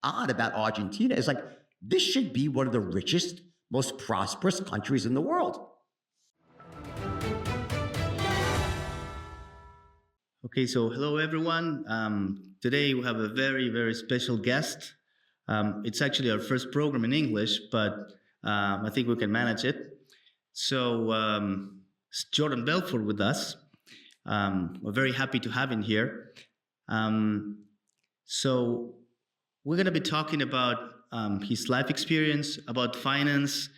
odd about Argentina is like, this should be one of the richest, most prosperous countries in the world. Okay, so hello everyone. Today we have a very, very special guest. It's actually our first program in English, but I think we can manage it. So it's Jordan Belfort with us. We're very happy to have him here. So we're going to be talking about his life experience, about finance,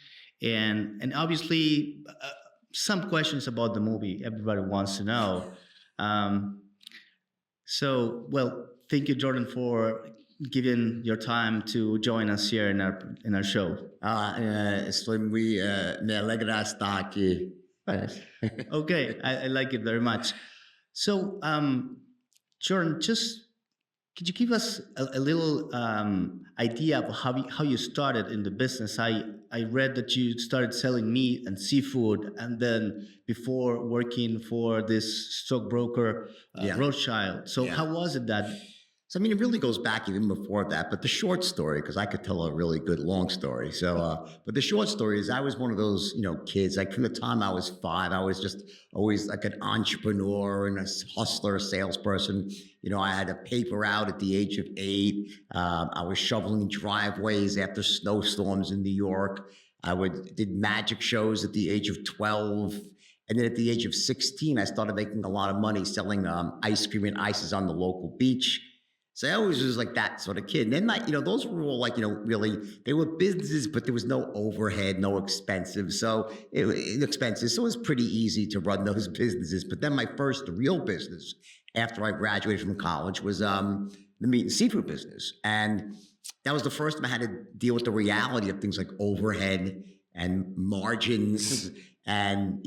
and obviously some questions about the movie everybody wants to know. Thank you, Jordan, for giving your time to join us here in our show. Estoy muy me alegra estar aquí. Okay, I like it very much. So, Jordan, just could you give us a little idea of how you started in the business? I read that you started selling meat and seafood, and then before working for this stockbroker, Rothschild. So how was it that? So, I mean, it really goes back even before that, but the short story, because I could tell a really good long story. So, but the short story is I was one of those, kids, like from the time I was 5, I was just always like an entrepreneur and a hustler, salesperson. I had a paper out at the age of 8. I was shoveling driveways after snowstorms in New York. Did magic shows at the age of 12. And then at the age of 16, I started making a lot of money selling ice cream and ices on the local beach. So I always was like that sort of kid. And then, those were all like, really, they were businesses, but there was no overhead, no expensive. So it was pretty easy to run those businesses. But then my first real business after I graduated from college was the meat and seafood business. And that was the first time I had to deal with the reality of things like overhead and margins and,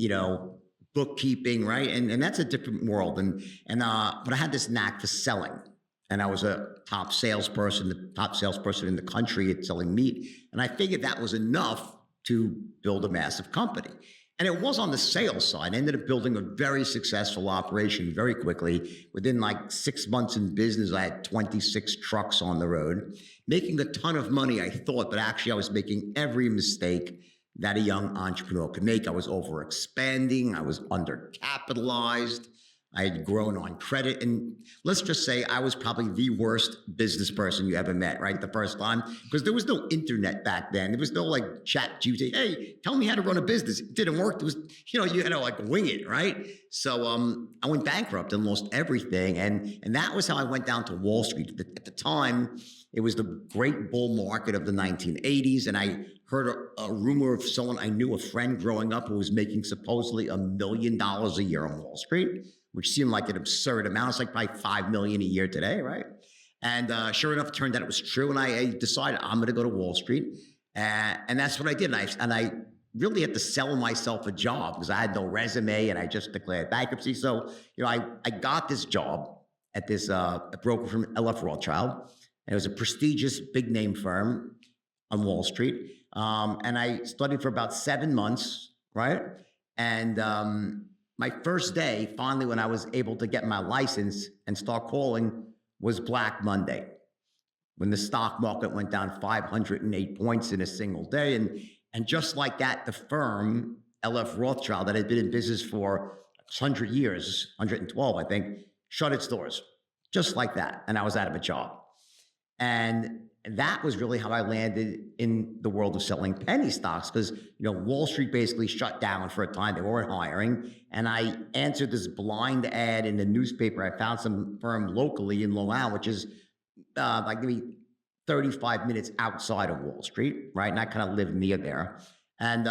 bookkeeping, right? And that's a different world. But I had this knack for selling. And I was a top salesperson in the country at selling meat. And I figured that was enough to build a massive company. And it was on the sales side. I ended up building a very successful operation very quickly. Within like 6 months in business, I had 26 trucks on the road, making a ton of money, I thought, but actually I was making every mistake that a young entrepreneur could make. I was overexpanding. I was undercapitalized. I had grown on credit. And let's just say I was probably the worst business person you ever met, right? The first time, because there was no internet back then. There was no like chat GPT. Hey, tell me how to run a business. It didn't work. It was, you had to like wing it, right? So I went bankrupt and lost everything. And that was how I went down to Wall Street. At the time, it was the great bull market of the 1980s. And I heard a rumor of someone I knew, a friend growing up who was making supposedly $1 million a year on Wall Street, which seemed like an absurd amount. It's like probably $5 million a year today, right? And sure enough, it turned out it was true. And I decided I'm going to go to Wall Street. And that's what I did. And I really had to sell myself a job because I had no resume and I just declared bankruptcy. So, I got this job at this broker from LF Rothschild. And it was a prestigious big name firm on Wall Street. And I studied for about 7 months, right? And my first day, finally, when I was able to get my license and start calling, was Black Monday, when the stock market went down 508 points in a single day. And just like that, the firm, LF Rothschild, that had been in business for 100 years, 112, I think, shut its doors, just like that. And I was out of a job. And that was really how I landed in the world of selling penny stocks because, Wall Street basically shut down for a time. They weren't hiring. And I answered this blind ad in the newspaper. I found some firm locally in Long Island, which is like maybe 35 minutes outside of Wall Street, right? And I kind of lived near there. And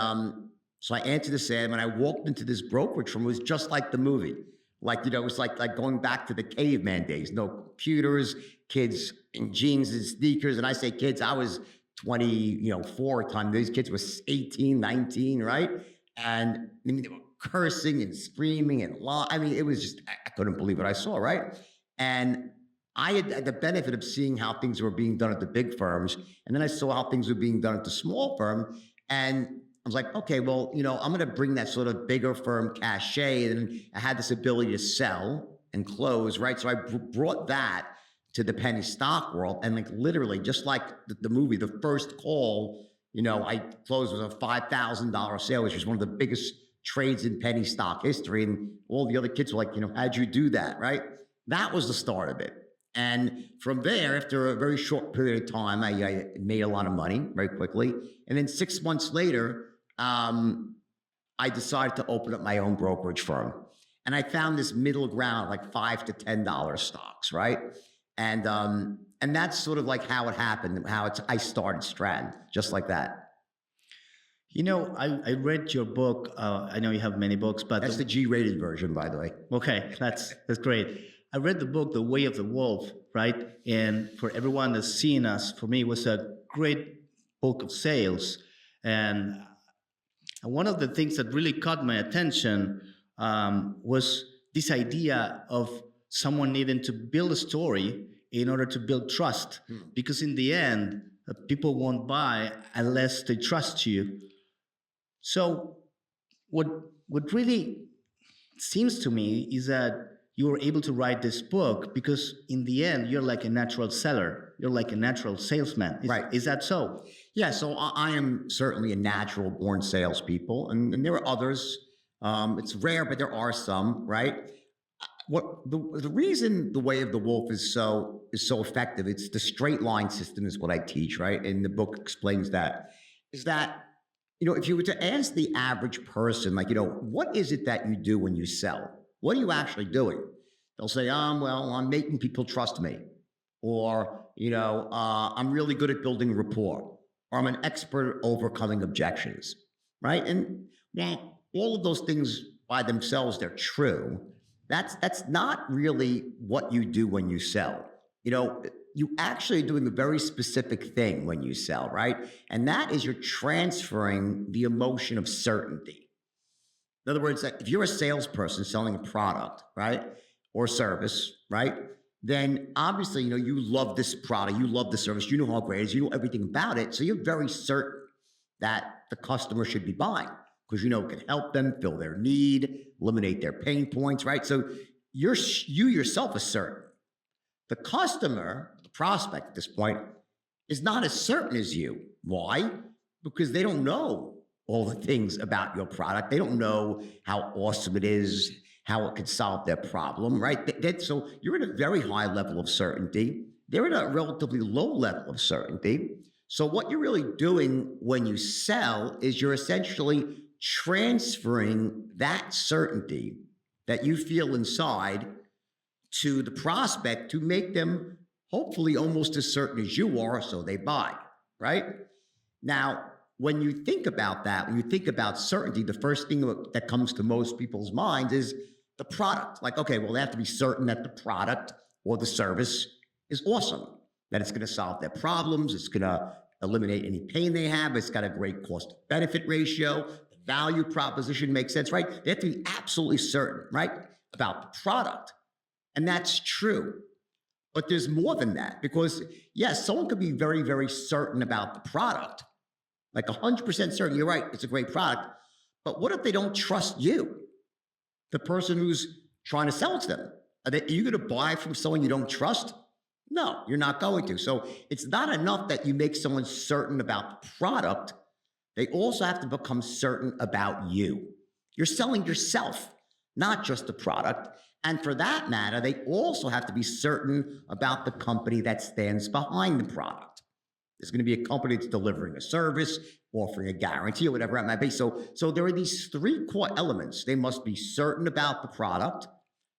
so I answered this ad. When I walked into this brokerage firm, it was just like the movie. Like, it was like going back to the caveman days. No computers, kids in jeans and sneakers. And I say kids, I was 24 at the time. These kids were 18, 19, right? And they were cursing and screaming and it was just, I couldn't believe what I saw, right? And I had the benefit of seeing how things were being done at the big firms. And then I saw how things were being done at the small firm. And I was like, okay, well, I'm going to bring that sort of bigger firm cachet. And I had this ability to sell and close, right? So I brought that to the penny stock world. And like literally, just like the movie, the first call, I closed with a $5,000 sale, which was one of the biggest trades in penny stock history. And all the other kids were like, how'd you do that, right? That was the start of it. And from there, after a very short period of time, I made a lot of money very quickly. And then 6 months later, I decided to open up my own brokerage firm. And I found this middle ground, like $5 to $10 stocks, right? And that's sort of like how it happened, I started Stratton, just like that. I read your book. I know you have many books, but that's the G-rated version, by the way. Okay, that's great. I read the book, The Way of the Wolf, right? And for everyone that's seen us, for me, it was a great book of sales. And one of the things that really caught my attention was this idea of someone needing to build a story in order to build trust. Because in the end, people won't buy unless they trust you. So what really seems to me is that you were able to write this book because in the end, you're like a natural seller. You're like a natural salesman. Right. Is that so? Yeah, so I am certainly a natural born salespeople, and there are others. It's rare, but there are some, right? What the reason The Way of the Wolf is so effective, it's the straight line system is what I teach, right? And the book explains that, is that, if you were to ask the average person, like, what is it that you do when you sell? What are you actually doing? They'll say, well, I'm making people trust me. Or, I'm really good at building rapport. Or I'm an expert at overcoming objections, right? And while all of those things by themselves, they're true, that's not really what you do when you sell. You actually are doing a very specific thing when you sell, right? And that is you're transferring the emotion of certainty. In other words, if you're a salesperson selling a product, right, or service, right, then obviously, you love this product, you love the service, you know how great it is, you know everything about it. So you're very certain that the customer should be buying because it can help them fill their need, eliminate their pain points, right? So you yourself are certain. The customer, the prospect at this point, is not as certain as you. Why? Because they don't know all the things about your product. They don't know how awesome it is, how it could solve their problem, right? So you're at a very high level of certainty. They're at a relatively low level of certainty. So what you're really doing when you sell is you're essentially transferring that certainty that you feel inside to the prospect to make them hopefully almost as certain as you are, so they buy, right? Now, when you think about that, when you think about certainty, the first thing that comes to most people's minds is the product. Like, okay, well, they have to be certain that the product or the service is awesome, that it's going to solve their problems, it's going to eliminate any pain they have, it's got a great cost-benefit ratio, the value proposition makes sense, right? They have to be absolutely certain, right, about the product. And that's true. But there's more than that because, yes, someone could be very, very certain about the product, like 100% certain, you're right, it's a great product. But what if they don't trust you, the person who's trying to sell it to them? Are you going to buy from someone you don't trust? No, you're not going to. So it's not enough that you make someone certain about the product. They also have to become certain about you. You're selling yourself, not just the product. And for that matter, they also have to be certain about the company that stands behind the product. There's going to be a company that's delivering a service, offering a guarantee, or whatever it might be. So there are these three core elements. They must be certain about the product,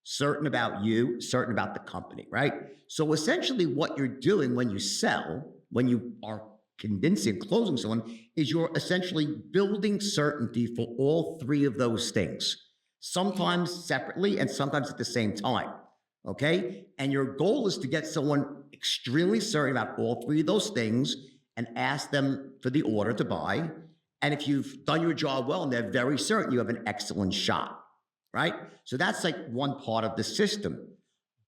certain about you, certain about the company, right? So essentially what you're doing when you sell, when you are convincing, closing someone, is you're essentially building certainty for all three of those things, sometimes separately and sometimes at the same time, okay? And your goal is to get someone extremely certain about all three of those things and ask them for the order to buy. And if you've done your job well and they're very certain, you have an excellent shot, right? So that's like one part of the system.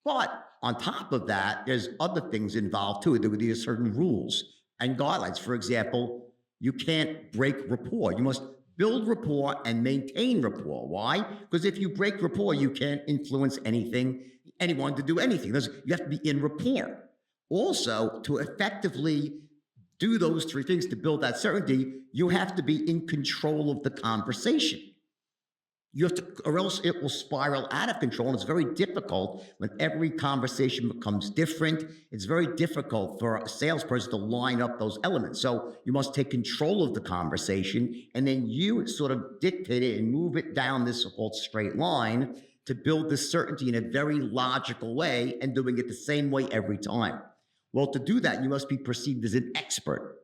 But on top of that, there's other things involved too. There are certain rules and guidelines. For example, you can't break rapport. You must build rapport and maintain rapport. Why? Because if you break rapport, you can't influence anything anyone to do anything. You have to be in rapport. Also, to effectively do those three things to build that certainty, you have to be in control of the conversation. You have to, or else it will spiral out of control. And it's very difficult when every conversation becomes different. It's very difficult for a salesperson to line up those elements. So you must take control of the conversation, and then you sort of dictate it and move it down this whole straight line to build this certainty in a very logical way and doing it the same way every time. Well, to do that, you must be perceived as an expert.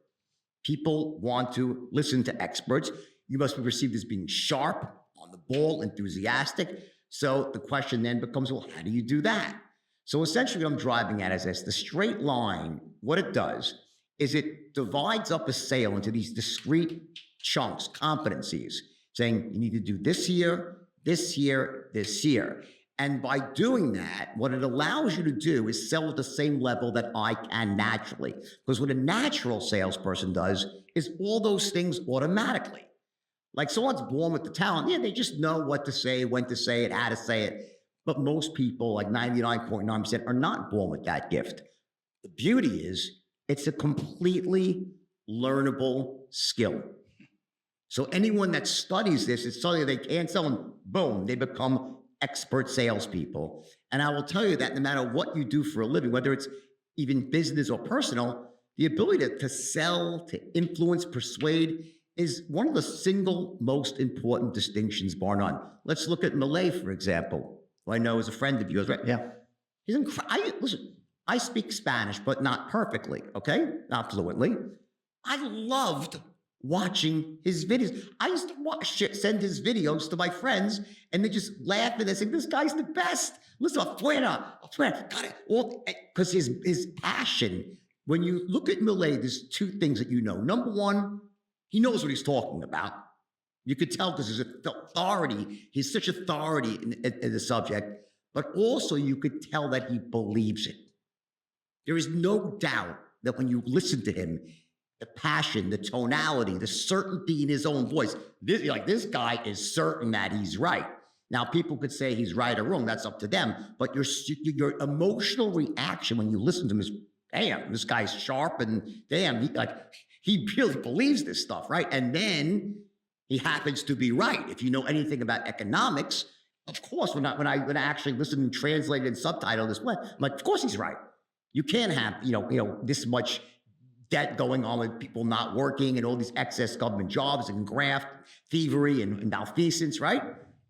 People want to listen to experts. You must be perceived as being sharp, on the ball, enthusiastic. So the question then becomes, well, how do you do that? So essentially what I'm driving at is this. The straight line, what it does is it divides up a sale into these discrete chunks, competencies, saying you need to do this here, this here, this here. And by doing that, what it allows you to do is sell at the same level that I can naturally. Because what a natural salesperson does is all those things automatically. Like someone's born with the talent, yeah, they just know what to say, when to say it, how to say it. But most people, like 99.9%, are not born with that gift. The beauty is it's a completely learnable skill. So anyone that studies this, it's something they can't sell, and boom, they become expert salespeople. And I will tell you that no matter what you do for a living, whether it's even business or personal, the ability to sell, to influence, persuade, is one of the single most important distinctions, bar none. Let's look at Milei, for example, who I know is a friend of yours, right? Yeah. He's listen, I speak Spanish, but not perfectly, okay? Not fluently. I loved watching his videos. I used to send his videos to my friends, and they just laugh and they say, this guy's the best. Listen, afuera, got it. Because his passion, when you look at Milei, there's two things that you know. Number one, he knows what he's talking about. You could tell because his authority, he's such authority in the subject, but also you could tell that he believes it. There is no doubt that when you listen to him, the passion, the tonality, the certainty in his own voice, this guy is certain that he's right. Now, people could say he's right or wrong, that's up to them, but your emotional reaction when you listen to him is, damn, this guy's sharp, and damn, he really believes this stuff, right? And then he happens to be right. If you know anything about economics, of course, when I actually listen and translate and subtitle this way, I'm like, of course he's right. You can't have this much debt going on with people not working and all these excess government jobs and graft, thievery and malfeasance, right?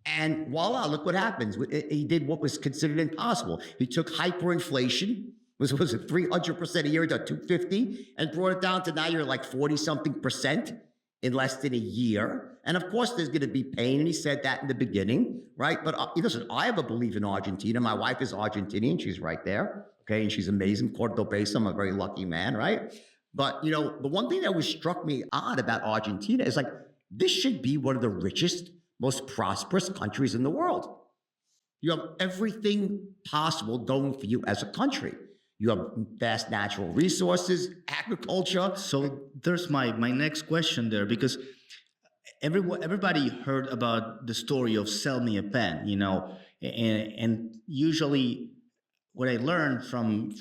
And voila, look what happens. He did what was considered impossible. He took hyperinflation, was it 300% a year to 250, and brought it down to now you're like 40-something% in less than a year. And of course, there's going to be pain. And he said that in the beginning, right? But listen, I have a belief in Argentina. My wife is Argentinian. She's right there. Okay. And she's amazing. Cordobesa. I'm a very lucky man, right? But, the one thing that always struck me odd about Argentina is like, this should be one of the richest, most prosperous countries in the world. You have everything possible going for you as a country. You have vast natural resources, agriculture. So there's my next question there, because everybody heard about the story of sell me a pen, and usually what I learned from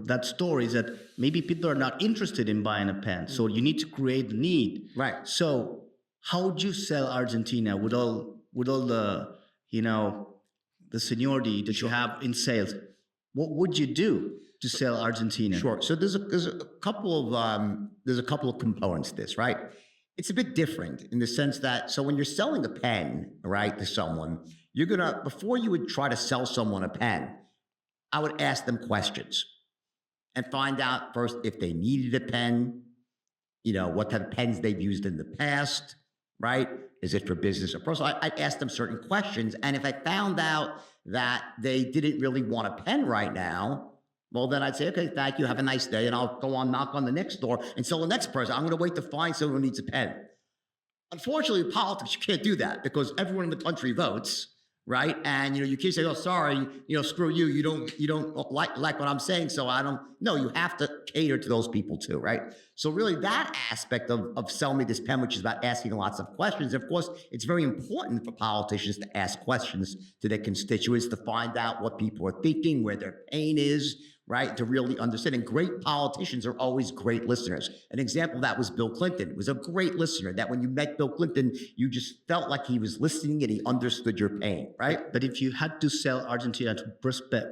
that story is that maybe people are not interested in buying a pen. So you need to create the need. Right. So how would you sell Argentina with all the, the seniority that you have in sales? What would you do to sell Argentina? Sure. So there's a couple of components to this, right? It's a bit different in the sense that, so when you're selling a pen, right, to someone, before you would try to sell someone a pen, I would ask them questions and find out first if they needed a pen, what type of pens they've used in the past, right? Is it for business or personal? I'd ask them certain questions. And if I found out that they didn't really want a pen right now, well, then I'd say, okay, thank you, have a nice day, and I'll go on, knock on the next door and sell the next person. I'm going to wait to find someone who needs a pen. Unfortunately, in politics, you can't do that because everyone in the country votes, right? And you can't say, "Oh, sorry, screw you. You don't like what I'm saying, so I don't." No, you have to cater to those people too, right? So really, that aspect of "Sell Me This Pen," which is about asking lots of questions. Of course, it's very important for politicians to ask questions to their constituents to find out what people are thinking, where their pain is, right? To really understand. And great politicians are always great listeners. An example of that was Bill Clinton. He was a great listener, that when you met Bill Clinton, you just felt like he was listening and he understood your pain, right? But if you had to sell Argentina to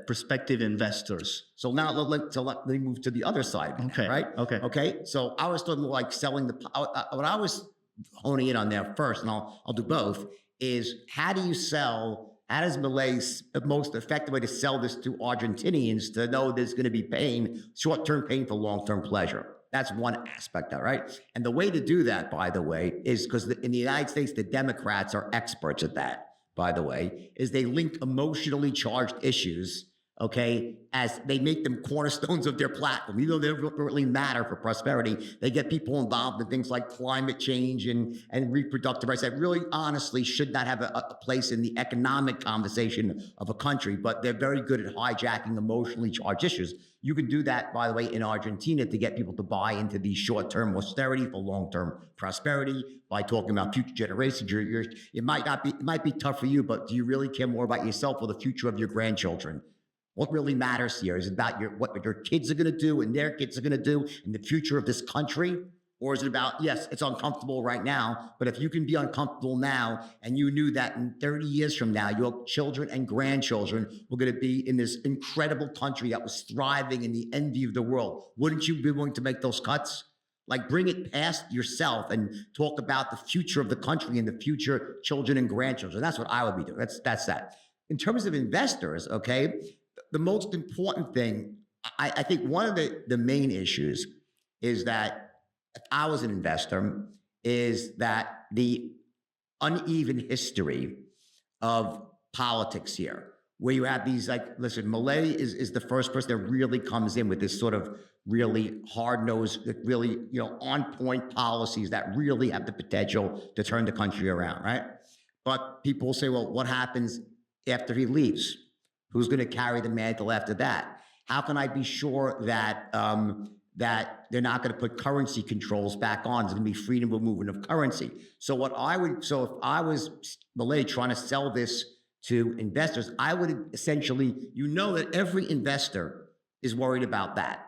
prospective investors. So now let me move to the other side, Okay. right? Okay. So I was talking more like selling what I was honing in on there first, and I'll do both, is how does Milei's most effective way to sell this to Argentinians to know there's going to be pain, short-term pain for long-term pleasure? That's one aspect of it, right? And the way to do that, by the way, is because in the United States, the Democrats are experts at that, by the way, is they link emotionally charged issues, okay, as they make them cornerstones of their platform. Even though they don't really matter for prosperity, they get people involved in things like climate change and reproductive rights that really honestly should not have a place in the economic conversation of a country, but they're very good at hijacking emotionally charged issues. You can do that, by the way, in Argentina to get people to buy into the short-term austerity for long-term prosperity by talking about future generations. It might be tough for you, but do you really care more about yourself or the future of your grandchildren? What really matters here is about what your kids are going to do and their kids are going to do in the future of this country? Or is it about, yes, it's uncomfortable right now, but if you can be uncomfortable now and you knew that in 30 years from now, your children and grandchildren were going to be in this incredible country that was thriving in the envy of the world, wouldn't you be willing to make those cuts? Like, bring it past yourself and talk about the future of the country and the future children and grandchildren. That's what I would be doing. That's that. In terms of investors, okay, the most important thing, I think one of the main issues is that if I was an investor, is that the uneven history of politics here, where you have these, like, listen, Milei is the first person that really comes in with this sort of really hard-nosed, really, on-point policies that really have the potential to turn the country around, right? But people will say, well, what happens after he leaves? Who's going to carry the mantle after that? How can I be sure that that they're not going to put currency controls back on? There's going to be freedom of movement of currency. So if I was Milei trying to sell this to investors, I would essentially, that every investor is worried about that.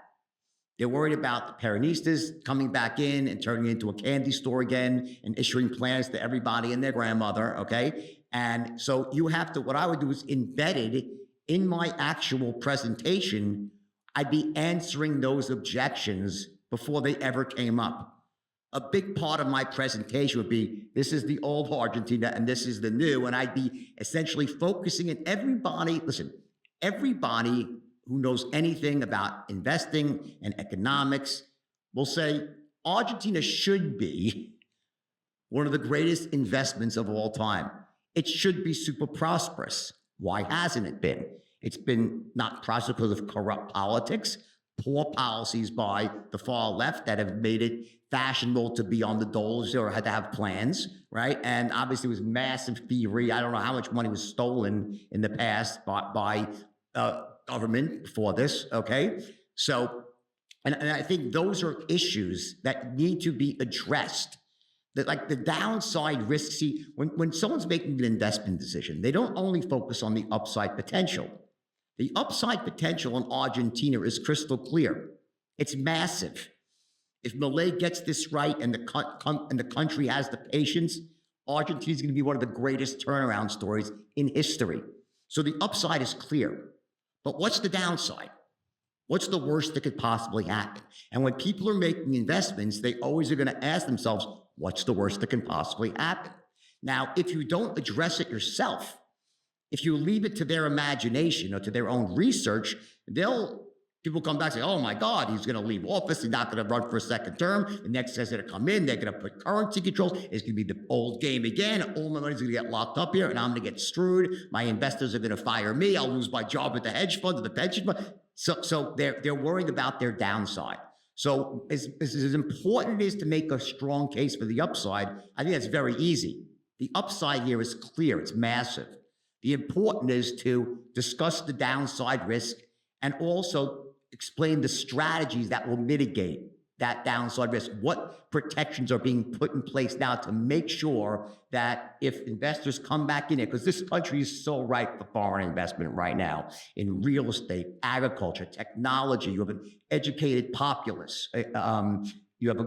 They're worried about the Peronistas coming back in and turning it into a candy store again and issuing plans to everybody and their grandmother, okay? And so what I would do is embedded in my actual presentation, I'd be answering those objections before they ever came up. A big part of my presentation would be, this is the old Argentina and this is the new, and I'd be essentially focusing on everybody who knows anything about investing and economics will say, Argentina should be one of the greatest investments of all time. It should be super prosperous. Why hasn't it been? It's been not prosperous because of corrupt politics, poor policies by the far left that have made it fashionable to be on the doles or had to have plans, right? And obviously it was massive thievery. I don't know how much money was stolen in the past by government before this, okay? So, and I think those are issues that need to be addressed. That, like, the downside risks, see, when someone's making an investment decision, they don't only focus on the upside potential. The upside potential in Argentina is crystal clear. It's massive. If Milei gets this right and the country has the patience, Argentina is going to be one of the greatest turnaround stories in history. So the upside is clear. But what's the downside? What's the worst that could possibly happen? And when people are making investments, they always are going to ask themselves, what's the worst that can possibly happen? Now, if you don't address it yourself, if you leave it to their imagination or to their own research, people come back and say, oh my God, he's going to leave office. He's not going to run for a second term. The next guy's going to come in. They're going to put currency controls. It's going to be the old game again. All my money's going to get locked up here and I'm going to get screwed. My investors are going to fire me. I'll lose my job at the hedge fund or the pension fund. So they're worried about their downside. So as important it is to make a strong case for the upside, I think that's very easy. The upside here is clear. It's massive. The important is to discuss the downside risk and also explain the strategies that will mitigate that downside risk. What protections are being put in place now to make sure that if investors come back in it, because this country is so ripe for foreign investment right now in real estate, agriculture, technology. You have an educated populace. You have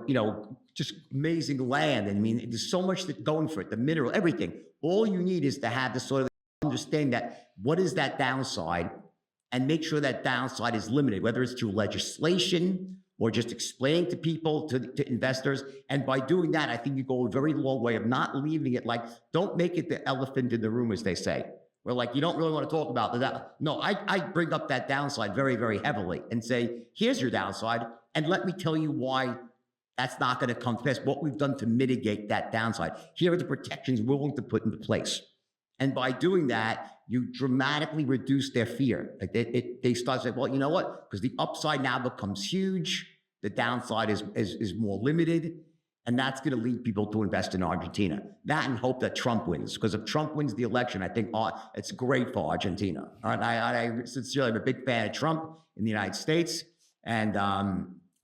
just amazing land. I mean, there's so much that's going for it, the mineral, everything. All you need is to have this sort of understanding that what is that downside, and make sure that downside is limited, whether it's through legislation or just explaining to people, to investors. And by doing that, I think you go a very long way of not leaving it like, don't make it the elephant in the room, as they say. Where like, you don't really want to talk about that. No, I bring up that downside very, very heavily and say, here's your downside. And let me tell you why that's not going to come to pass, what we've done to mitigate that downside. Here are the protections we're willing to put into place. And by doing that, you dramatically reduce their fear. Like they start saying, well, you know what? Because the upside now becomes huge. The downside is more limited. And that's going to lead people to invest in Argentina. That and hope that Trump wins. Because if Trump wins the election, I think it's great for Argentina. All right? I sincerely am a big fan of Trump in the United States. And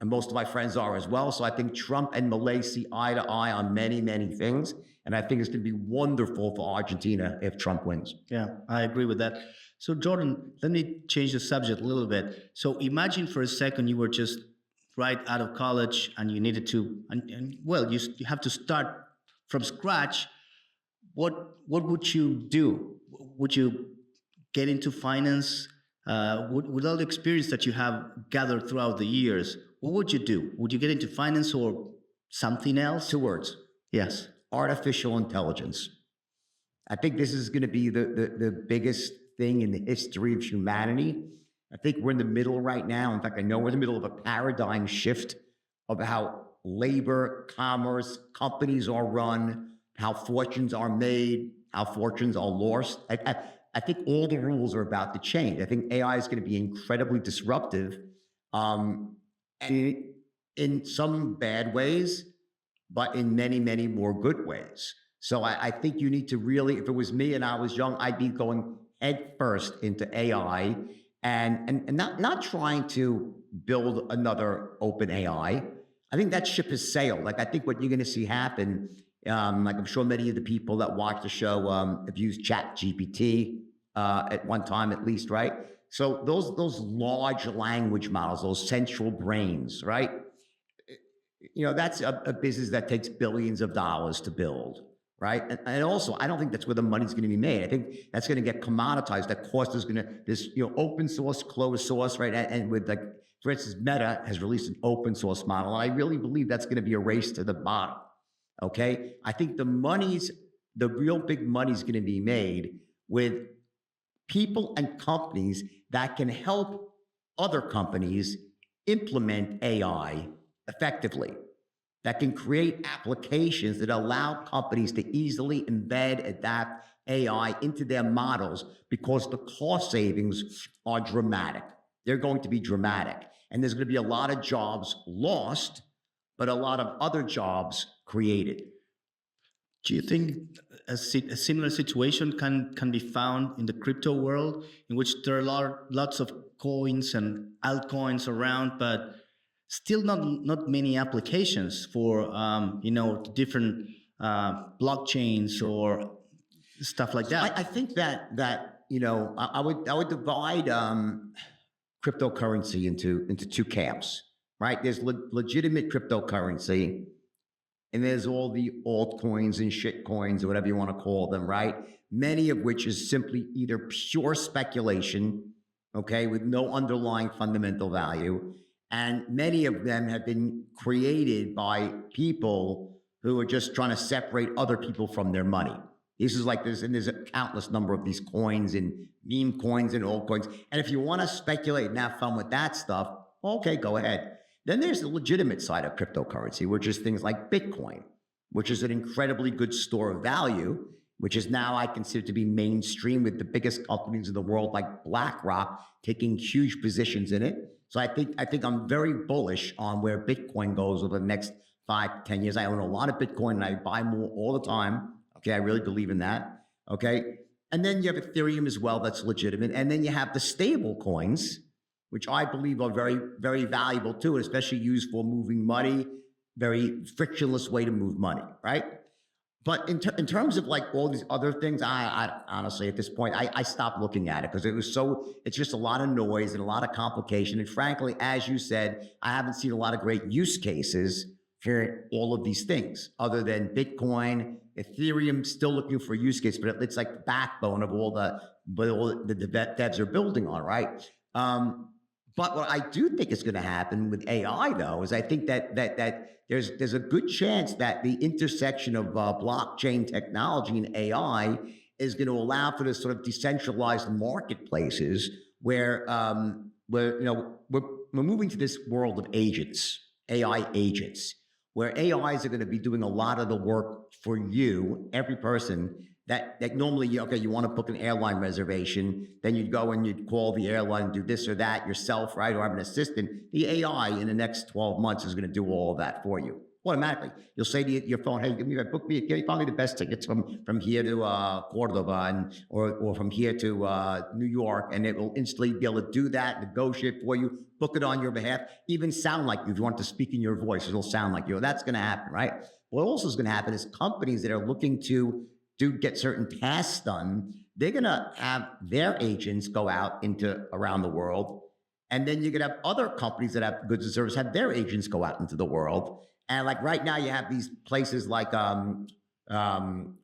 most of my friends are as well. So I think Trump and Milei see eye to eye on many, many things. And I think it's going to be wonderful for Argentina if Trump wins. Yeah, I agree with that. So Jordan, let me change the subject a little bit. So imagine for a second you were just right out of college and you needed to, well, you have to start from scratch. What would you do? Would you get into finance? With all the experience that you have gathered throughout the years, what would you do? Would you get into finance or something else? 2 words. Yes. Artificial intelligence. I think this is going to be the biggest thing in the history of humanity. I think we're in the middle right now. In fact, I know we're in the middle of a paradigm shift of how labor, commerce, companies are run, how fortunes are made, how fortunes are lost. I think all the rules are about to change. I think AI is going to be incredibly disruptive, and in some bad ways, but in many, many more good ways. So I think you need to really, if it was me and I was young, I'd be going head first into AI and not trying to build another open AI. I think that ship has sailed. Like, I think what you're going to see happen, like I'm sure many of the people that watch the show have used ChatGPT at one time at least, right? So those large language models, those central brains, right? That's a business that takes billions of dollars to build, right? And also, I don't think that's where the money's going to be made. I think that's going to get commoditized. That cost is going to, this, open source, closed source, right? And with, like, for instance, Meta has released an open source model. And I really believe that's going to be a race to the bottom, okay? I think the real big money's going to be made with people and companies that can help other companies implement AI effectively, that can create applications that allow companies to easily embed, adapt AI into their models, because the cost savings are dramatic. They're going to be dramatic. And there's going to be a lot of jobs lost, but a lot of other jobs created. Do you think a similar situation can be found in the crypto world, in which there are lots of coins and altcoins around, but still not many applications for different blockchains or stuff like that? I think that I would divide cryptocurrency into 2 camps, right? There's legitimate cryptocurrency, and there's all the altcoins and shit coins or whatever you want to call them, right? Many of which is simply either pure speculation, okay, with no underlying fundamental value. And many of them have been created by people who are just trying to separate other people from their money. This is like this, and there's a countless number of these coins and meme coins and altcoins. And if you want to speculate and have fun with that stuff, okay, go ahead. Then there's the legitimate side of cryptocurrency, which is things like Bitcoin, which is an incredibly good store of value, which is now I consider to be mainstream, with the biggest companies in the world like BlackRock taking huge positions in it. So I think I'm very bullish on where Bitcoin goes over the next 5 to 10 years. I own a lot of Bitcoin and I buy more all the time. Okay, I really believe in that. Okay, And then you have Ethereum as well, that's legitimate. And then you have the stable coins, which I believe are very, very valuable too, especially used for moving money, very frictionless way to move money, right? But in terms of like all these other things, I honestly, at this point, I stopped looking at it because it's just a lot of noise and a lot of complication. And frankly, as you said, I haven't seen a lot of great use cases for all of these things other than Bitcoin, Ethereum, still looking for use case, but it's like the backbone of all the devs are building on, right? But what I do think is going to happen with AI, though, is I think that there's a good chance that the intersection of blockchain technology and AI is going to allow for this sort of decentralized marketplaces where we're moving to this world of agents, AI agents, where AIs are going to be doing a lot of the work for you, every person. That normally, you want to book an airline reservation, then you'd go and you'd call the airline and do this or that yourself, right? Or have an assistant. The AI in the next 12 months is going to do all of that for you automatically. You'll say to your phone, hey, book me, find me the best tickets from here to Cordoba or from here to New York, and it will instantly be able to do that, negotiate for you, book it on your behalf, even sound like you. If you want to speak in your voice, it'll sound like you. That's going to happen, right? What also is going to happen is companies that are looking to get certain tasks done, they're going to have their agents go out into around the world. And then you're going to have other companies that have goods and services have their agents go out into the world. And like right now you have these places like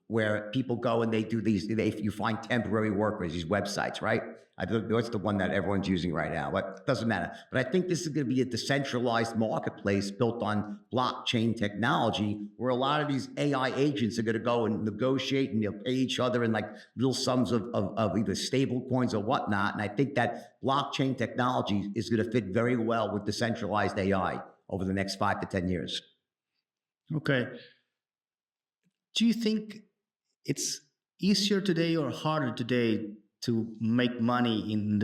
where people go and they do you find temporary workers, these websites, right? That's the one that everyone's using right now, but it doesn't matter. But I think this is going to be a decentralized marketplace built on blockchain technology where a lot of these AI agents are going to go and negotiate and they'll pay each other in like little sums of either stable coins or whatnot. And I think that blockchain technology is going to fit very well with decentralized AI over the next 5 to 10 years. Okay. Do you think it's easier today or harder today to make money in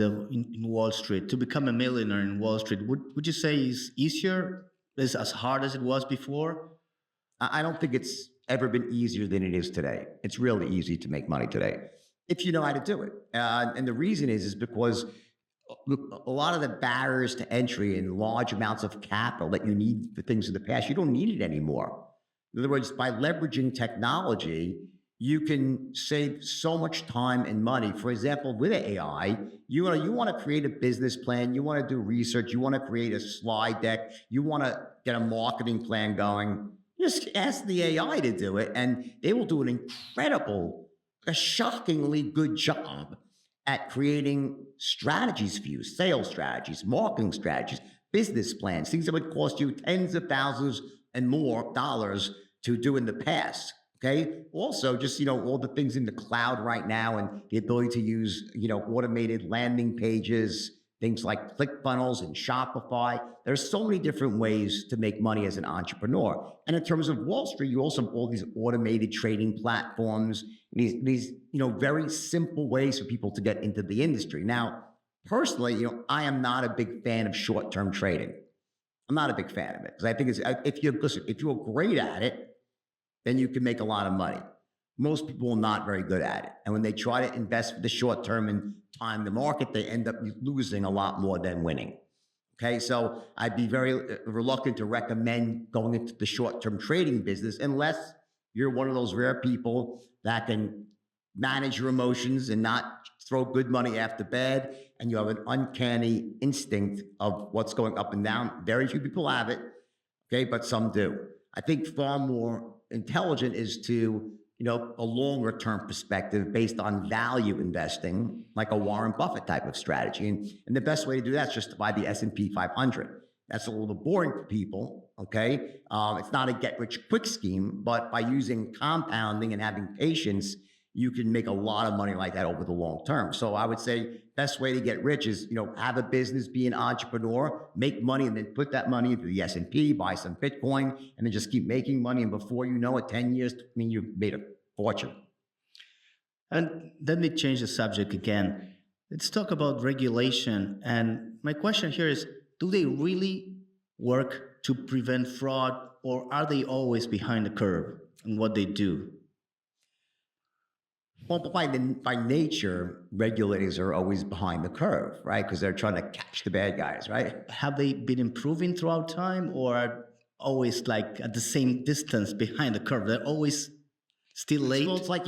Wall Street, to become a millionaire in Wall Street? Would you say it's easier? Is as hard as it was before? I don't think it's ever been easier than it is today. It's really easy to make money today if you know how to do it. And the reason is because a lot of the barriers to entry and large amounts of capital that you need for things in the past, you don't need it anymore. In other words, by leveraging technology, you can save so much time and money. For example, with AI, you want to create a business plan, you want to do research, you want to create a slide deck, you want to get a marketing plan going. Just ask the AI to do it, and they will do a shockingly good job at creating strategies for you, sales strategies, marketing strategies, business plans, things that would cost you tens of thousands and more dollars to do in the past. Okay. Also, just, all the things in the cloud right now and the ability to use, automated landing pages, things like ClickFunnels and Shopify. There's so many different ways to make money as an entrepreneur. And in terms of Wall Street, you also have all these automated trading platforms, these very simple ways for people to get into the industry. Now, personally, I am not a big fan of short-term trading. I'm not a big fan of it because I think if you're great at it, then you can make a lot of money. Most people are not very good at it. And when they try to invest for the short term and time the market, they end up losing a lot more than winning. Okay, so I'd be very reluctant to recommend going into the short-term trading business unless you're one of those rare people that can manage your emotions and not throw good money after bad, and you have an uncanny instinct of what's going up and down. Very few people have it, okay, but some do. I think far more intelligent is to, a longer term perspective based on value investing, like a Warren Buffett type of strategy. And the best way to do that is just to buy the S&P 500. That's a little boring for people, okay? It's not a get rich quick scheme, but by using compounding and having patience, you can make a lot of money like that over the long term. So I would say best way to get rich is, have a business, be an entrepreneur, make money, and then put that money into the S&P, buy some Bitcoin, and then just keep making money. And before you know it, 10 years, you've made a fortune. And let me change the subject again. Let's talk about regulation. And my question here is, do they really work to prevent fraud, or are they always behind the curve in what they do? Well, by nature, regulators are always behind the curve, right? Because they're trying to catch the bad guys, right? Have they been improving throughout time, or are always like at the same distance behind the curve? They're always still late. Well, it's like,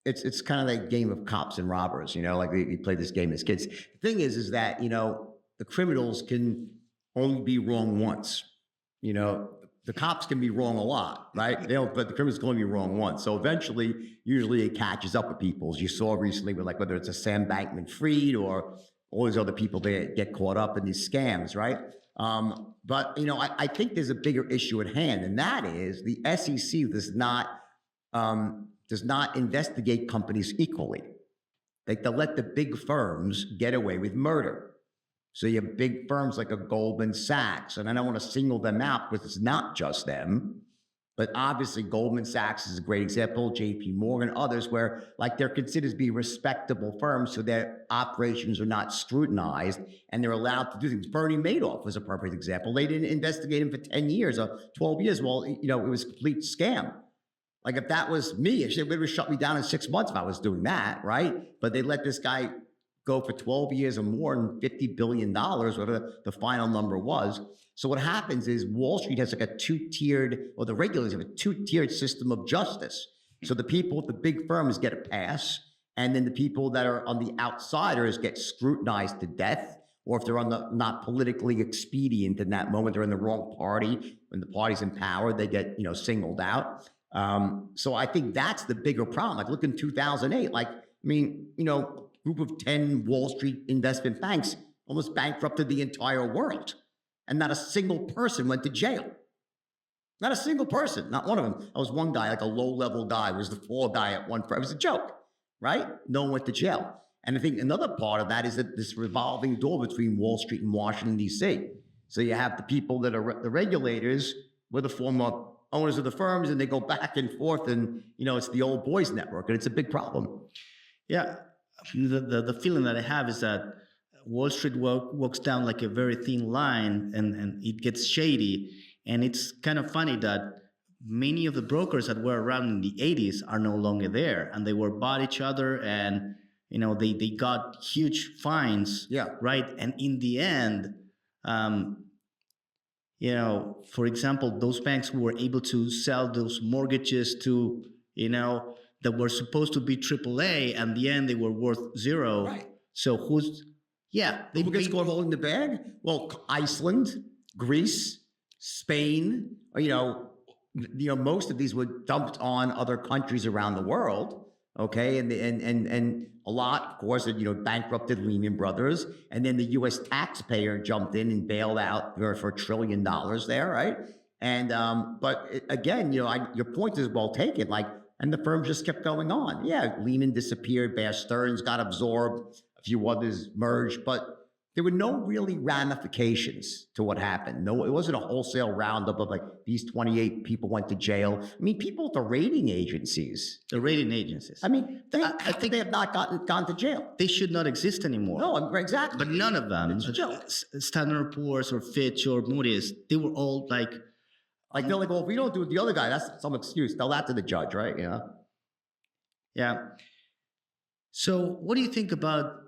it's kind of like game of cops and robbers, like we played this game as kids. The thing is that, the criminals can only be wrong once. The cops can be wrong a lot, right? But the criminals can only be wrong once. So eventually, usually it catches up with people. As you saw recently with whether it's a Sam Bankman-Fried or all these other people, they get caught up in these scams, right? But I think there's a bigger issue at hand, and that is the SEC does not investigate companies equally. They'll let the big firms get away with murder. So you have big firms like a Goldman Sachs, and I don't want to single them out because it's not just them, but obviously Goldman Sachs is a great example, JP Morgan, others where they're considered to be respectable firms, so their operations are not scrutinized and they're allowed to do things. Bernie Madoff was a perfect example. They didn't investigate him for 10 years or 12 years. Well, it was a complete scam. If that was me, they would have shut me down in 6 months if I was doing that, right? But they let this guy go for 12 years or more and $50 billion, whatever the final number was. So what happens is Wall Street has a two-tiered, or the regulators have a two-tiered system of justice. So the people with the big firms get a pass, and then the people that are on the outsiders get scrutinized to death, or if they're not politically expedient in that moment, they're in the wrong party, when the party's in power, they get singled out. So I think that's the bigger problem. Look in 2008, group of 10 Wall Street investment banks almost bankrupted the entire world. And not a single person went to jail. Not a single person, not one of them. I was one guy, a low-level guy, was the fall guy at one firm. It was a joke, right? No one went to jail. And I think another part of that is that this revolving door between Wall Street and Washington, D.C. So you have the people that are the regulators, were the former owners of the firms, and they go back and forth, and it's the old boys network, and it's a big problem. Yeah. The feeling that I have is that Wall Street walks down like a very thin line, and it gets shady. And it's kind of funny that many of the brokers that were around in the 80s are no longer there, and they were bought each other, and they got huge fines. Yeah. Right. And in the end, for example, those banks were able to sell those mortgages to that were supposed to be AAA, and in the end they were worth zero. Right. So who gets caught holding the bag? Well, Iceland, Greece, Spain. Most of these were dumped on other countries around the world. Okay, and a lot, of course, bankrupted Lehman Brothers, and then the U.S. taxpayer jumped in and bailed out for $1 trillion there, right? And again, your point is well taken. And the firm just kept going on. Yeah, Lehman disappeared, Bear Stearns got absorbed, a few others merged, but there were no really ramifications to what happened. No, it wasn't a wholesale roundup of these 28 people went to jail. People at the rating agencies. The rating agencies. I think they have not gone to jail. They should not exist anymore. No, exactly. But none of them, Standard & Poor's or Fitch or Moody's, they were all they're well, if we don't do it the other guy, that's some excuse. Tell that to the judge, right? Yeah. So what do you think about,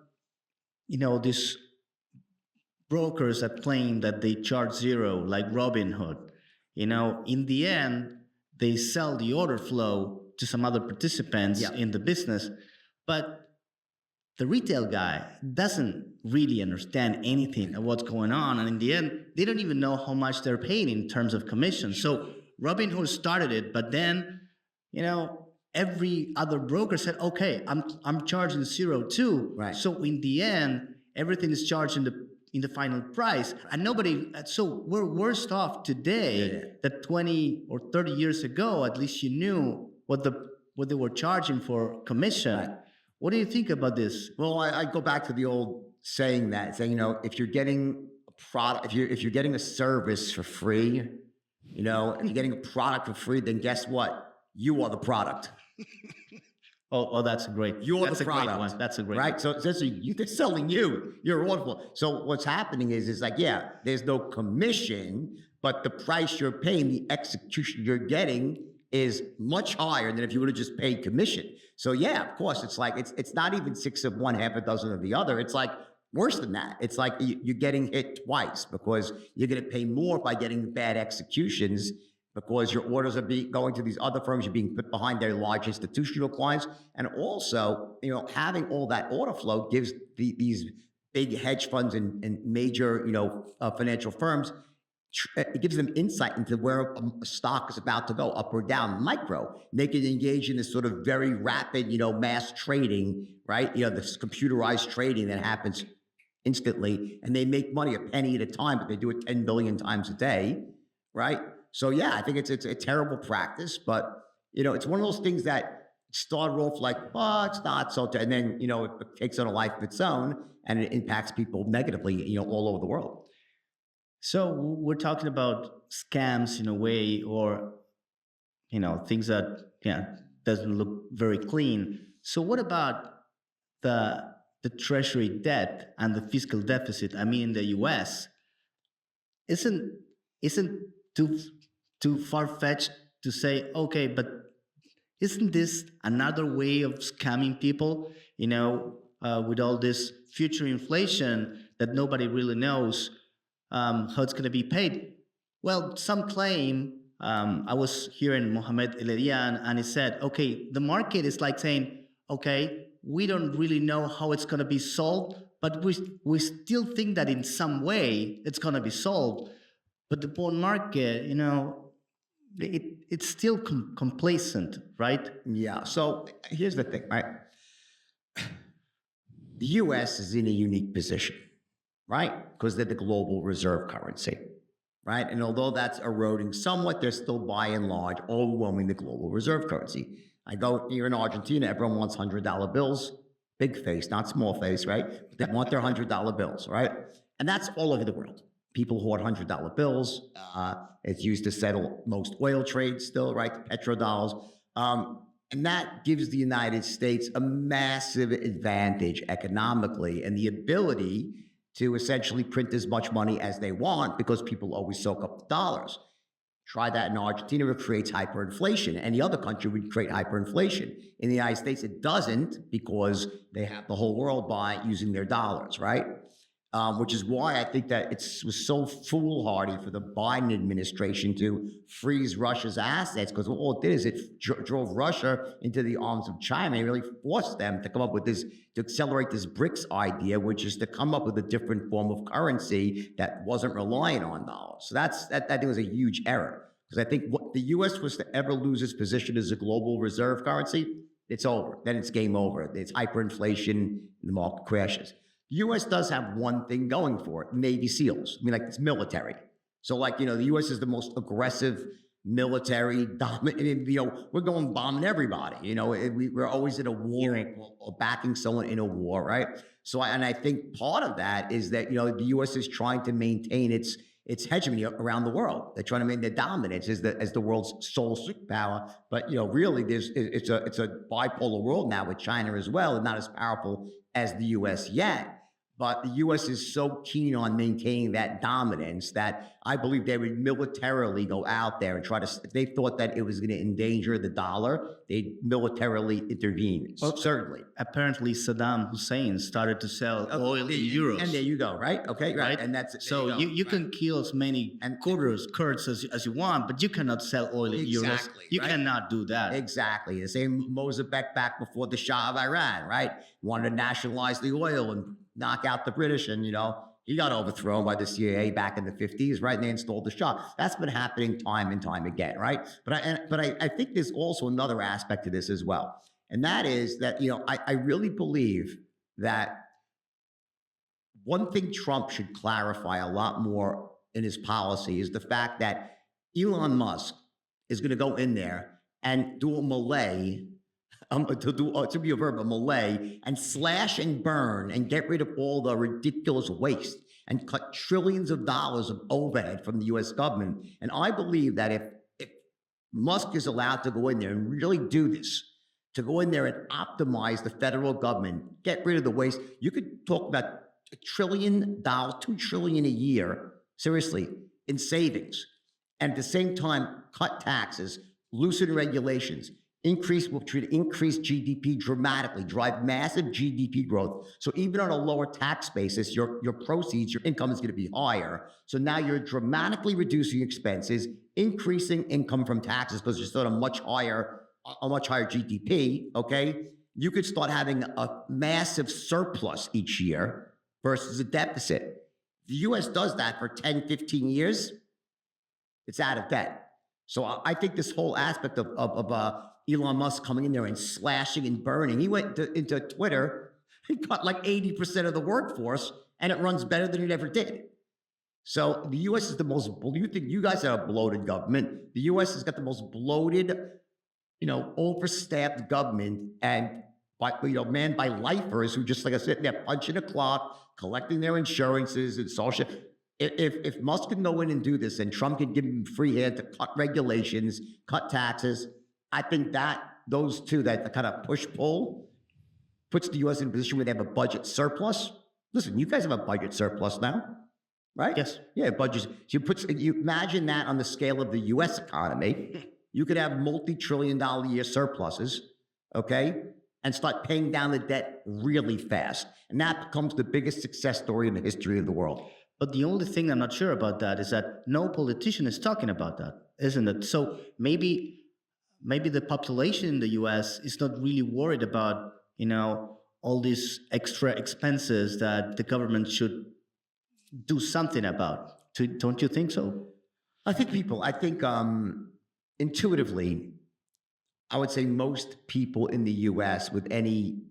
these brokers that claim that they charge zero, like Robinhood? In the end, they sell the order flow to some other participants in the business, but the retail guy doesn't really understand anything of what's going on. And in the end, they don't even know how much they're paying in terms of commission. So Robinhood started it, but then, every other broker said, okay, I'm charging zero too. Right. So in the end, everything is charged in the final price. And so we're worse off today than 20 or 30 years ago. At least you knew what they were charging for commission. Right. What do you think about this? Well, I go back to the old saying, if you're getting a product, if you're getting a service for free, if you're getting a product for free, then guess what? You are the product. Oh, that's great. That's the product. Great one. That's a great right. So essentially, they're selling you. You're wonderful. So what's happening is there's no commission, but the price you're paying, the execution you're getting is much higher than if you would have just paid commission. So yeah, of course, it's like it's not even 6 of one, half a dozen of the other. It's like worse than that. It's like you're getting hit twice because you're going to pay more by getting bad executions because your orders are going to these other firms. You're being put behind their large institutional clients, and also, having all that order flow gives these big hedge funds and major, financial firms. It gives them insight into where a stock is about to go, up or down, micro. They can engage in this sort of very rapid, mass trading, right? This computerized trading that happens instantly, and they make money a penny at a time, but they do it 10 billion times a day, right? So yeah, I think it's a terrible practice, but it's one of those things that started off like, oh, it's not so, and then it takes on a life of its own, and it impacts people negatively, all over the world. So we're talking about scams in a way, or things that doesn't look very clean. So what about the treasury debt and the fiscal deficit? I mean, in the U.S., isn't too far-fetched to say, okay, but isn't this another way of scamming people? With all this future inflation that nobody really knows how it's going to be paid. Well, some claim, I was hearing Mohamed Eledian, and he said, okay, the market is like saying, okay, we don't really know how it's going to be solved, but we still think that in some way it's going to be solved. But the bond market, it's still complacent, right? Yeah. So here's the thing, right? The U.S. is in a unique position, right? Because they're the global reserve currency, right? And although that's eroding somewhat, they're still by and large overwhelming the global reserve currency. I go here in Argentina, everyone wants $100 bills, big face, not small face, right? They want their $100 bills, right? And that's all over the world. People hoard $100 bills. It's used to settle most oil trades still, right? Petrodollars. And that gives the United States a massive advantage economically and the ability to essentially print as much money as they want because people always soak up the dollars. Try that in Argentina, it creates hyperinflation. Any other country would create hyperinflation. In the United States, it doesn't because they have the whole world by using their dollars, right? Which is why I think that it was so foolhardy for the Biden administration to freeze Russia's assets, because all it did is it drove Russia into the arms of China. It really forced them to come up with this, to accelerate this BRICS idea, which is to come up with a different form of currency that wasn't reliant on dollars. So that I think was a huge error, because I think what the U.S. was to ever lose its position as a global reserve currency, it's over. Then it's game over. It's hyperinflation, and the market crashes. The U.S. does have one thing going for it: Navy SEALs. I mean, like, it's military. So, like, the U.S. is the most aggressive military dominant. We're going bombing everybody. We're always in a war or backing someone in a war, right? So, I think part of that is that the U.S. is trying to maintain its hegemony around the world. They're trying to maintain their dominance as the world's sole superpower. But really, it's a bipolar world now with China as well, and not as powerful as the U.S. yet. But the U.S. is so keen on maintaining that dominance that I believe they would militarily go out there and try to, if they thought that it was going to endanger the dollar, they'd militarily intervene. Well, certainly. Apparently, Saddam Hussein started to sell oil in euros. And there you go, right? Okay, right. And that's so you can kill as many Kurds as you want, but you cannot sell oil in euros. You cannot do that. Exactly. The same Mossadegh back before the Shah of Iran, right? Wanted to nationalize the oil and knock out the British, and he got overthrown by the CIA back in the 50s, right? And they installed the Shah. That's been happening time and time again, right? But I think there's also another aspect to this as well, and that is that I really believe that one thing Trump should clarify a lot more in his policy is the fact that Elon Musk is going to go in there and do a Milei. To be a verb, a Milei, and slash and burn and get rid of all the ridiculous waste and cut trillions of dollars of overhead from the U.S. government. And I believe that if Musk is allowed to go in there and really do this, to go in there and optimize the federal government, get rid of the waste, you could talk about $1 trillion, $2 trillion a year, seriously, in savings. And at the same time, cut taxes, loosen regulations, increase GDP dramatically, drive massive GDP growth. So even on a lower tax basis, your proceeds, your income is going to be higher. So now you're dramatically reducing expenses, increasing income from taxes because you're still at a much higher GDP. Okay, you could start having a massive surplus each year versus a deficit. The U.S. does that for 10, 15 years. It's out of debt. So I think this whole aspect of Elon Musk coming in there and slashing and burning. He went into Twitter, he cut like 80% of the workforce, and it runs better than it ever did. So the U.S. is the most, you think you guys are a bloated government. The U.S. has got the most bloated, overstaffed government, and manned by lifers who just, like I said, they're punching a clock, collecting their insurances and social. If Musk can go in and do this and Trump can give him free hand to cut regulations, cut taxes, I think that those two, that kind of push-pull, puts the U.S. in a position where they have a budget surplus. Listen, you guys have a budget surplus now, right? Yes. Yeah, budgets. You imagine that on the scale of the U.S. economy. You could have multi-trillion-dollar year surpluses, okay, and start paying down the debt really fast. And that becomes the biggest success story in the history of the world. But the only thing I'm not sure about that is that no politician is talking about that, isn't it? So maybe the population in the U.S. is not really worried about, all these extra expenses that the government should do something about. Don't you think so? I think intuitively, I would say most people in the U.S. with any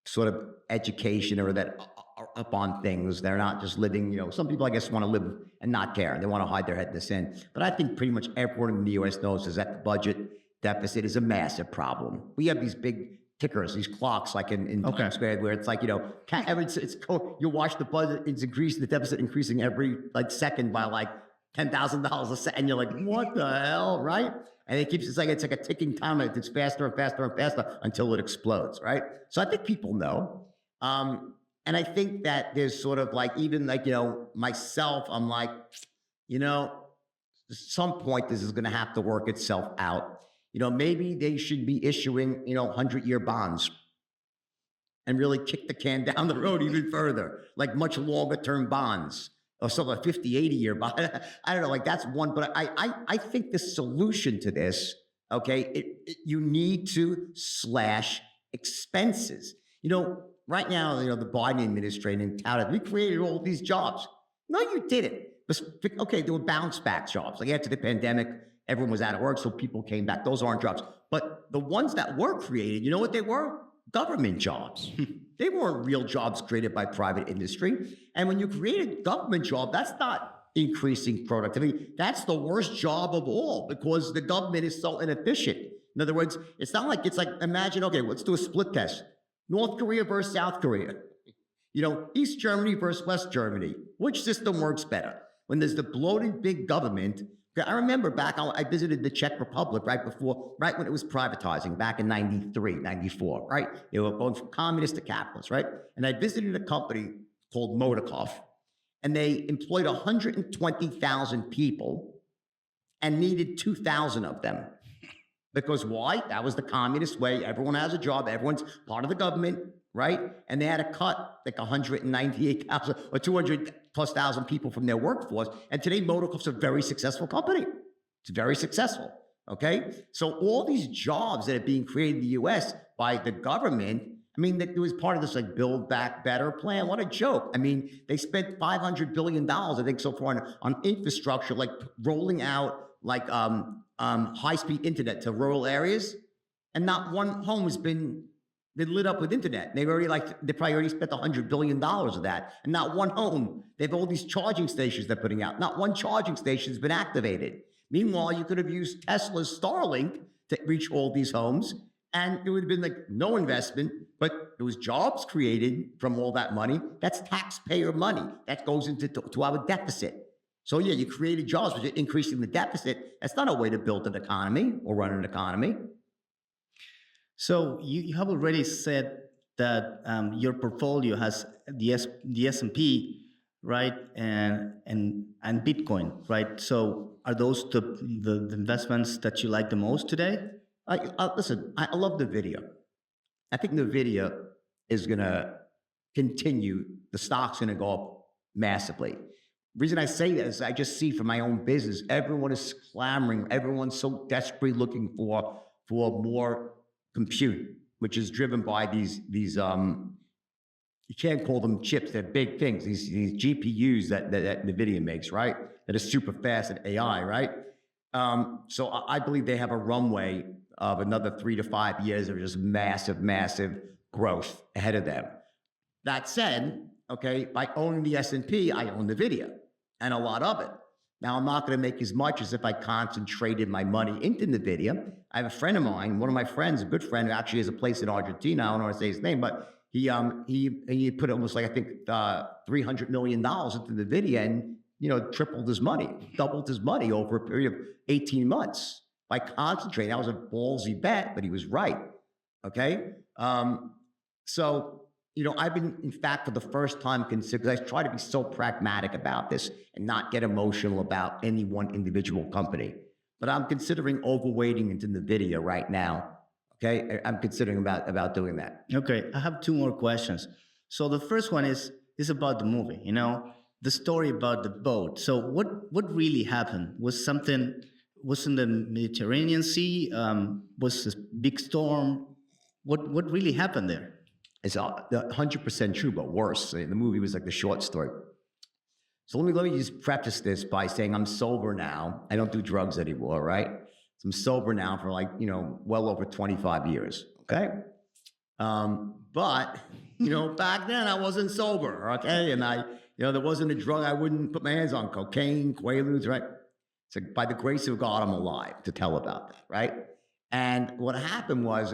sort of education or that are up on things, they're not just living, some people, I guess, want to live and not care. They want to hide their head in the sand. But I think pretty much everyone in the U.S. knows is that the budget deficit is a massive problem. We have these big tickers, these clocks, like in Times Square, where it's like, you watch the budget, it's increasing, the deficit increasing every second by like $10,000 a second, and you're like, what the hell, right? And it's like a ticking time. It's faster and faster and faster until it explodes, right? So I think people know. And I think that there's sort of myself, I'm like, at some point this is going to have to work itself out. Maybe they should be issuing, 100-year bonds and really kick the can down the road even further, like much longer term bonds or some 50, 80-year bond. I don't know, that's one, but I think the solution to this, you need to slash expenses. Right now, the Biden administration touted, we created all these jobs. No, you didn't. Okay, there were bounce back jobs. Like after the pandemic, everyone was out of work, so people came back. Those aren't jobs. But the ones that were created, you know what they were? Government jobs. They weren't real jobs created by private industry. And when you create a government job, that's not increasing productivity. That's the worst job of all because the government is so inefficient. In other words, it's like, imagine, let's do a split test. North Korea versus South Korea. East Germany versus West Germany. Which system works better? When there's the bloated big government. I remember I visited the Czech Republic right when it was privatizing back in 93, 94, right? They were going from communist to capitalist, right? And I visited a company called Modikov, and they employed 120,000 people and needed 2,000 of them. Because why? That was the communist way. Everyone has a job. Everyone's part of the government, right? And they had to cut like 198,000 or 200 plus thousand people from their workforce. And today, Modikov's a very successful company. It's very successful, okay? So all these jobs that are being created in the U.S. by the government, it was part of this Build Back Better plan. What a joke. They spent $500 billion, I think, so far on infrastructure, like rolling out high-speed internet to rural areas, and not one home has been lit up with internet. They probably already spent $100 billion of that, and not one home. They have all these charging stations they're putting out. Not one charging station has been activated. Meanwhile, you could have used Tesla's Starlink to reach all these homes, and it would have been no investment, but there was jobs created from all that money. That's taxpayer money. That goes to our deficit. So yeah, you created jobs, but you're increasing the deficit. That's not a way to build an economy or run an economy. So you have already said that your portfolio has the S&P right? And Bitcoin, right? So are those the investments that you like the most today? Listen, I love the video. I think the video is going to continue. The stock's going to go up massively. The reason I say that is I just see from my own business, everyone is clamoring. Everyone's so desperately looking for more compute, which is driven by these you can't call them chips. They're big things. These GPUs that NVIDIA makes, right? That is super fast at AI, right? So I believe they have a runway of another 3 to 5 years of just massive growth ahead of them. That said, okay, by owning the S&P, I own the video and a lot of it. Now, I'm not going to make as much as if I concentrated my money into NVIDIA. I have a friend of mine, one of my friends, a good friend, who actually has a place in Argentina. I don't want to say his name, but he put almost like, I think, $300 million into NVIDIA and, tripled his money, doubled his money over a period of 18 months by concentrating. That was a ballsy bet, but he was right. Okay. So, I've been, in fact, for the first time, because I try to be so pragmatic about this and not get emotional about any one individual company. But I'm considering overweighting into NVIDIA right now. Okay, I'm considering about doing that. Okay, I have 2 more questions. So the first one is about the movie. The story about the boat. So what really happened? Was in the Mediterranean Sea? Was this big storm? What really happened there? It's 100% true, but worse. The movie was like the short story. So let me just preface this by saying I'm sober now. I don't do drugs anymore, right? So I'm sober now for well over 25 years, okay? But, back then I wasn't sober, okay? And there wasn't a drug I wouldn't put my hands on, cocaine, Quaaludes, right? So by the grace of God, I'm alive to tell about that, right? And what happened was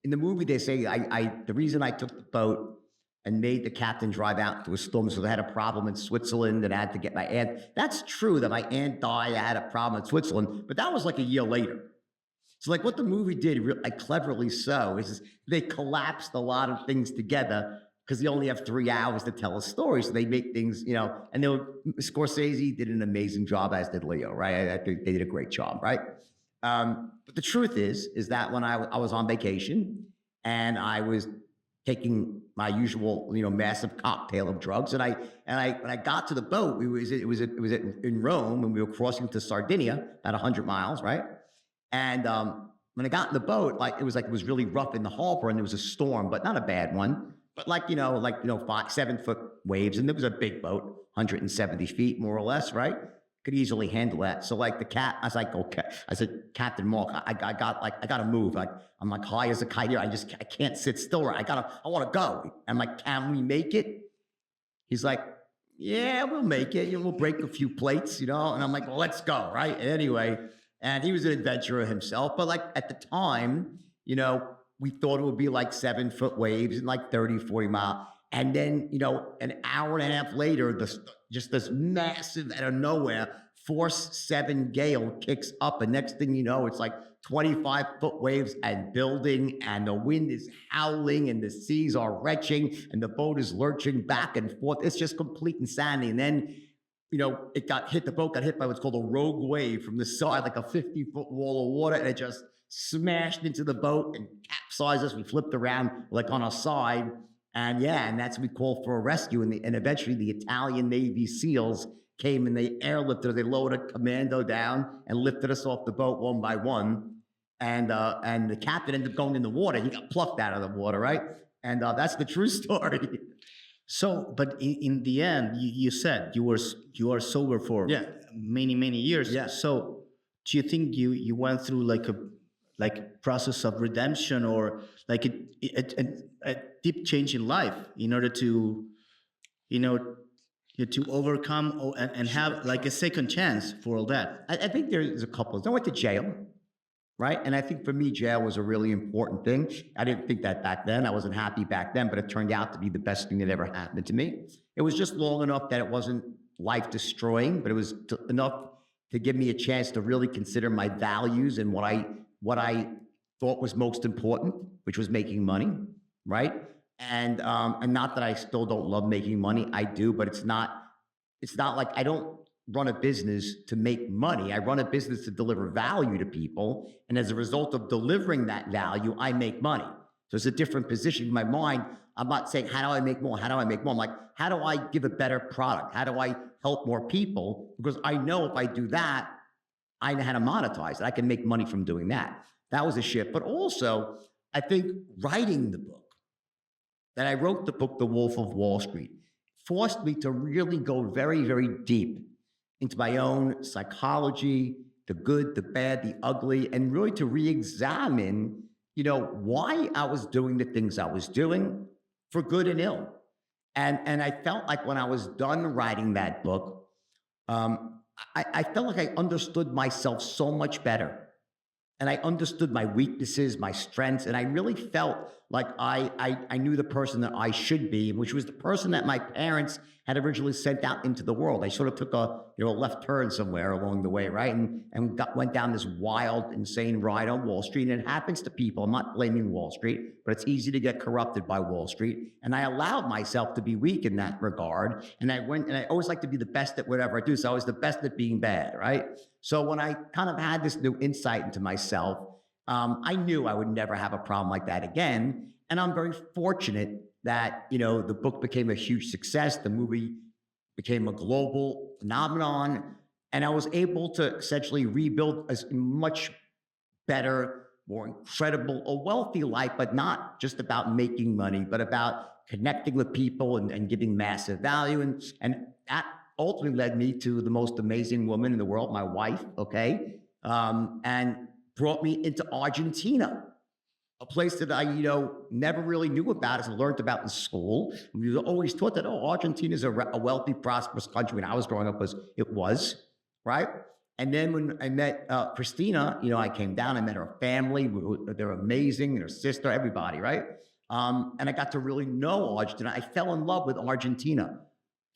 in the movie they say the reason I took the boat and made the captain drive out into a storm is because I had a problem in Switzerland and I had to get my aunt. That's true that my aunt died. I had a problem in Switzerland, but that was like a year later. So what the movie did, cleverly so, is they collapsed a lot of things together because they only have 3 hours to tell a story. So they make things, and Scorsese did an amazing job, as did Leo, right? I think they did a great job, right? But the truth is that when I was on vacation and I was taking my usual, massive cocktail of drugs, and when I got to the boat, it was in Rome, and we were crossing to Sardinia, about 100 miles, right? And when I got in the boat, it was really rough in the harbor, and there was a storm, but not a bad one, but 5-7 foot waves, and there was a big boat, 170 feet more or less, right? Could easily handle that. So I was like, okay. I said, Captain Mark, I gotta move. I'm high as a kite here. I can't sit still. I want to go. I'm like, can we make it? He's like, yeah, we'll make it. We'll break a few plates, And I'm like, well, let's go, right? Anyway, and he was an adventurer himself. But at the time, we thought it would be 7 foot waves and 30, 40 mile. And then, an hour and a half later, just this massive, out of nowhere, force 7 gale kicks up. And next thing you know, it's 25 foot waves and building, and the wind is howling, and the seas are retching, and the boat is lurching back and forth. It's just complete insanity. And then, the boat got hit by what's called a rogue wave from the side, like a 50-foot wall of water, and it just smashed into the boat and capsized us. We flipped around on our side. And that's what we called for a rescue. And eventually the Italian Navy SEALs came and they airlifted us. They lowered a commando down and lifted us off the boat one by one. And the captain ended up going in the water. He got plucked out of the water, right? And that's the true story. So, but in the end, you said you are sober for many years. Yeah. So, do you think you went through a process of redemption, or a deep change in life in order to overcome and have a second chance for all that? I think there's a couple. I went to jail, right? And I think for me, jail was a really important thing. I didn't think that back then. I wasn't happy back then, but it turned out to be the best thing that ever happened to me. It was just long enough that it wasn't life-destroying, but it was enough to give me a chance to really consider my values and what I thought was most important, which was making money, right? And not that I still don't love making money. I do, but it's not like I don't run a business to make money. I run a business to deliver value to people. And as a result of delivering that value, I make money. So it's a different position in my mind. I'm not saying, how do I make more? How do I make more? I'm like, how do I give a better product? How do I help more people? Because I know if I do that, I know how to monetize it. I can make money from doing that. That was a shift. But also, I think writing the book, that I wrote the book, The Wolf of Wall Street, forced me to really go very, very deep into my own psychology, the good, the bad, the ugly, and really to re-examine, why I was doing the things I was doing, for good and ill. And I felt like when I was done writing that book, I felt like I understood myself so much better. And I understood my weaknesses, my strengths, and I really felt like I knew the person that I should be, which was the person that my parents had originally sent out into the world. I sort of took a left turn somewhere along the way, right? And went down this wild, insane ride on Wall Street. And it happens to people. I'm not blaming Wall Street, but it's easy to get corrupted by Wall Street. And I allowed myself to be weak in that regard. And I always like to be the best at whatever I do. So I was the best at being bad, right? So when I kind of had this new insight into myself, I knew I would never have a problem like that again. And I'm very fortunate that, the book became a huge success. The movie became a global phenomenon. And I was able to essentially rebuild a much better, more incredible, a wealthy life, but not just about making money, but about connecting with people and giving massive value. And that ultimately led me to the most amazing woman in the world, my wife, okay? And brought me into Argentina, a place that I, never really knew about, as I learned about in school. We were always taught that, Argentina is a wealthy, prosperous country. When I was growing up, it was, right? And then when I met Christina, I came down, I met her family. They're amazing, her sister, everybody, right? And I got to really know Argentina. I fell in love with Argentina.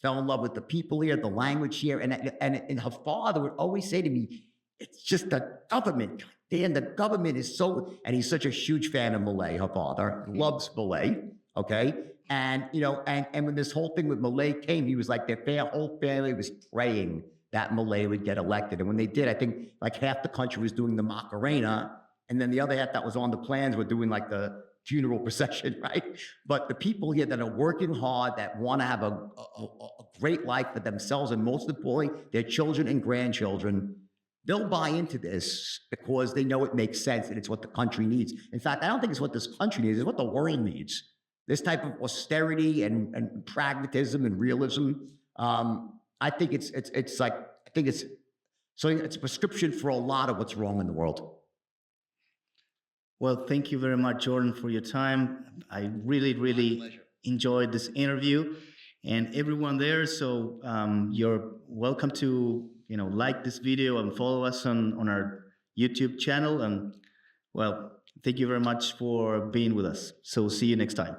Fell in love with the people here, the language here. And her father would always say to me, it's just the government. Dan, the government is so, and he's such a huge fan of Milei, her father, loves Milei, okay? And, and when this whole thing with Milei came, he was like, their whole family was praying that Milei would get elected. And when they did, I think like half the country was doing the Macarena, and then the other half that was on the plans were doing like the funeral procession, right? But the people here that are working hard, that want to have a great life for themselves, and most importantly, their children and grandchildren, they'll buy into this because they know it makes sense and it's what the country needs. In fact, I don't think it's what this country needs, it's what the world needs. This type of austerity and pragmatism and realism. I think it's a prescription for a lot of what's wrong in the world. Well, thank you very much, Jordan, for your time. I really, really enjoyed this interview, and everyone there. So you're welcome to like this video and follow us on our YouTube channel. And well, thank you very much for being with us. So see you next time.